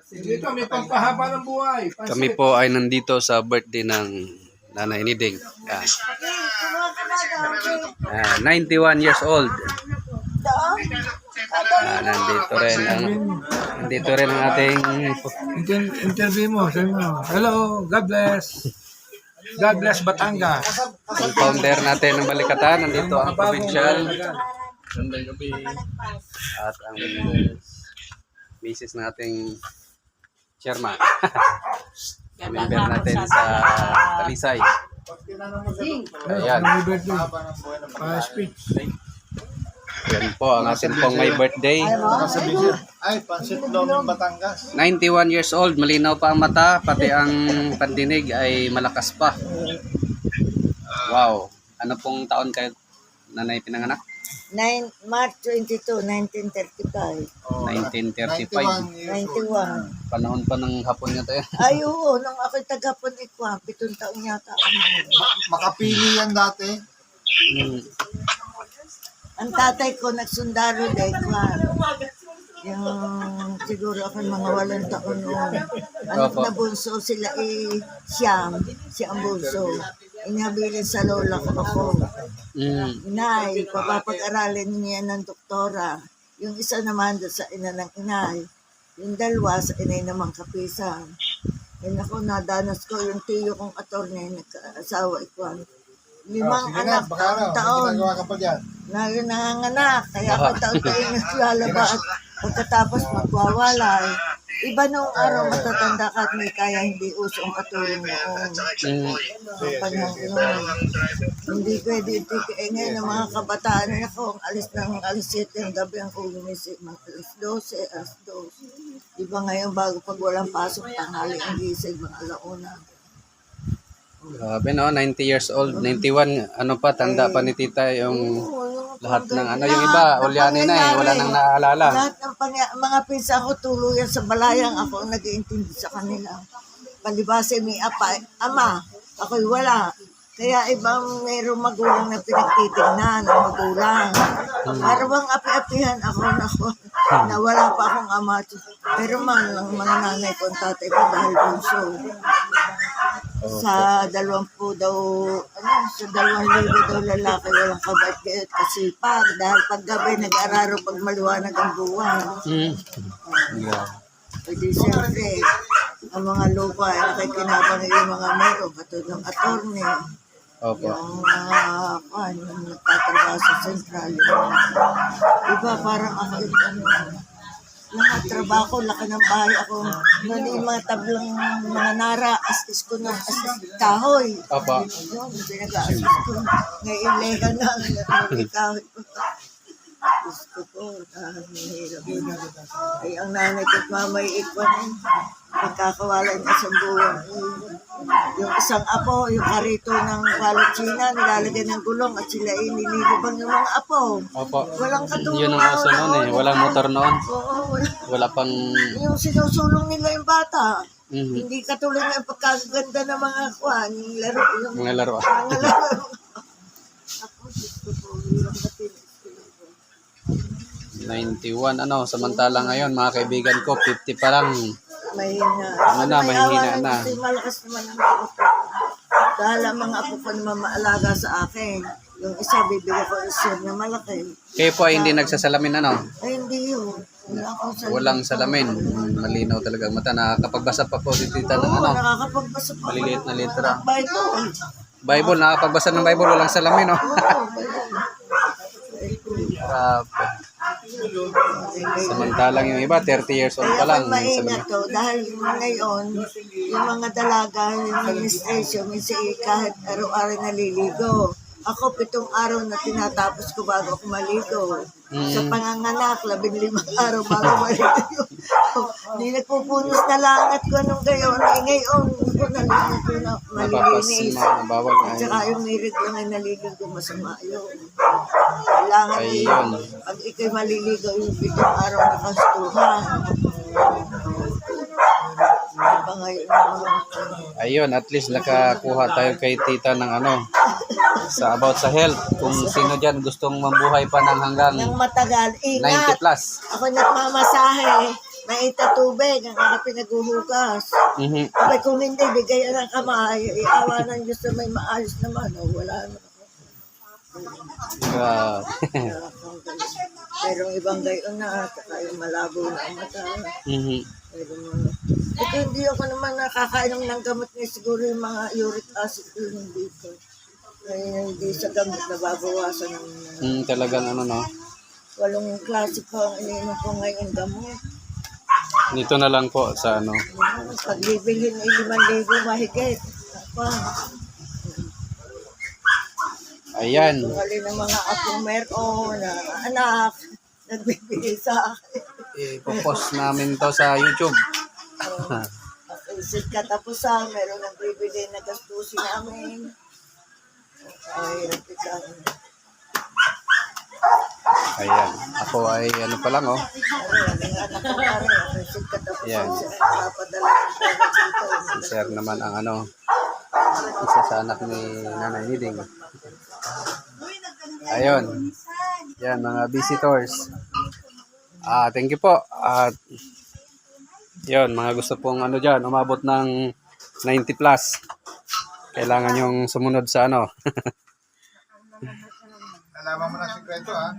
Dito may pampahaba ng buhay. Kami po ay nandito sa birthday ng Nanay Niding. 91 years old. Nandito rin ang ating Interview mo. Sabi mo, hello, God bless. God bless Batangas. ang founder natin ng Balikatan. Nandito ang provincial at ang misis nating chairman. Member natin sa Talisay. Ayan. Happy birthday. Speech. Yan po ang ating pong may birthday. Ay, Pansit Loming Batangas. 91 years old, malinaw pa ang mata, pati ang pandinig ay malakas pa. Wow. Ano pong taon kayo nanay pinanganak? March 22, 1935. 1935. 91. Panahon pa ng hapon niya tayo. Ay, oo. Nung ako'y taga-pon ikwa, 7 taon yata ako. Makapili yan dati. Ang tatay ko nagsundalo na ikwa. Yung siguro ako mga 8 taon noon. Anak na bunso sila siya ang bunso. Inabilin sa lola ko ako. Inay, papapag-aralin niya ng doktora. Yung isa naman doon sa ina ng inay. Yung dalawa sa inay namang kapisan. Yan ako, nadanas ko yung tiyo kong attorney, nagkaasawa ikwan. 5 anak, taon. Ginagawa ka pa dyan. Nanganganak, kaya ako taon-taon naglalaba at pagkatapos magwawalay. Iba nung araw matatanda ka at may kaya hindi uso ang katulong noon. Ang panahon noon. Hindi pwede ngayon ng mga kabataan na ako, ang alis 7 ng gabi ang kumisip, mga alas 12, alas 2. Iba ngayon bago pag walang pasok, tanghali ang gising, mga alauna. Grabe no, 90 years old, 91, ano pa, tanda pa ni tita yung lahat ng ano, yung iba, ulyanin na eh, wala nang naaalala. Lahat ng mga pinsa ko tuluyan sa balayang, ako ang nag-iintindi sa kanila. Palibase may ama, ako'y wala. Kaya ibang mayroong magulang na pinagtitignan ng magulang. Para bang api-apihan ako na wala pa akong ama. Pero man lang mga nanay ko ang tatay ko dahil bunso. Sa 20 daw, sa 2,000 daw lalaki walang kabait kasipag. Dahil paggabi nag-araro pag maliwanag ang buwan. Pwede siyempre, ang mga lupa ay nakikinabang yung mga meron, katulad ng attorney. Opo. Yung yung nagtatrabaho sa sentral. Iba parang ako, lahat trabaho ko, laki ng bahay ako. Noon yung mga tablang mga nara, astis ko ng astis kahoy. Opo. Yun, pinag-astis ko. Ngayon, leha na, kahoy ko. Gusto ko, hirap. Ay, ang nanay ko at mamay ikwan, pagkakawala niya sa buwan. Yung isang apo, yung karito ng Palachina, nilalagay ng gulong at sila nililibang yung mga apo. Opo. Walang katulong. Yun ang uso noon eh, walang motor noon. Oo, Wala pang... yung sinusulong nila yung bata. Hindi katulad ng pagkaganda ng mga kwan, yung laro. Mga laro. Mga laro. Ako, gusto ko, hirap na tinis. 91, ano, samantala ngayon, mga kaibigan ko, 50 pa lang. Mahina. Ano na, mahina na. Kasi malakas naman ang apo ko. Dahil ang mga apo ko naman maalaga sa akin. Yung isa, bibigyan ko isa na malaki. Kayo po ay hindi nagsasalamin, ano? Ay, hindi yun. Wala akong salamin. Walang salamin. Malinaw talaga ang mata. Nakakapagbasa pa po si tita ng Oo, ano. nakakapagbasa pa. Maliliit na letra. Bible. Bible, nakakapagbasa ng Bible, walang salamin, no? Oo, Grabe. Samantalang yung iba, 30 years old pa lang. Kaya maingat to dahil ngayon, yung mga dalaga, yung administration, minsan kahit araw-araw naliligo. Ako, 7 araw na tinatapos ko bago ako maligo. Sa panganganak, 15 araw bago maligo. Hindi nagpupunos na langat ko nung gayon. Ngayon, ko naligo ko na malilinis. Bawal na At saka yung mirig lang ay naligo ko masama yun. Kailangan ayun. pag ikay maliligo, yung 7 araw na kastuhan. Iba ngayon Ayun, at least nakakuha tayo kay tita ng ano, sa about sa health. Kung sino dyan gustong mabuhay pa ng hanggang ng matagal. 90 plus. Ako nagmamasahe. Maita tubig, ang aking pinaghuhugas. Mhm. Abay, kung hindi, bigay ng kamay, iawa ng Diyos na may maayos naman. O, wala na. Grabe. Mayroong ibang gayon na, saka yung malabo na ang mata. Mhm. Mayroong mga... Ito, hindi ako naman nakakainom ng gamot niya. Siguro yung mga uric acid yun, hindi ko. Ay, hindi sa gamot na babawasan ng... Talagang ano no. 8 klase pa ang ininom ko ngayon gamot. Dito na lang po sa ano. Pag bibilhin ay 5,000 mahigit. Apa, Ayan. tungali ng mga apong meron na anak, nagbibigay sa akin. Ipopost namin to sa YouTube. Isip katapusan, meron nagbibigay na gastusin namin. Ay, napitan. Ayan. Ako ay ano pa lang oh. Ang anak ko na rin, isip katapusan Yan. siya, papadala ng pera dito. Si Sir naman ang ano. Isa sa anak ni Nanay Niding. Ayun. Yan mga visitors. Thank you po. At yun, mga gusto pong ano dyan, umabot ng 90 plus. Kailangan yung sumunod sa ano. Nalaman mo na sikreto, ha?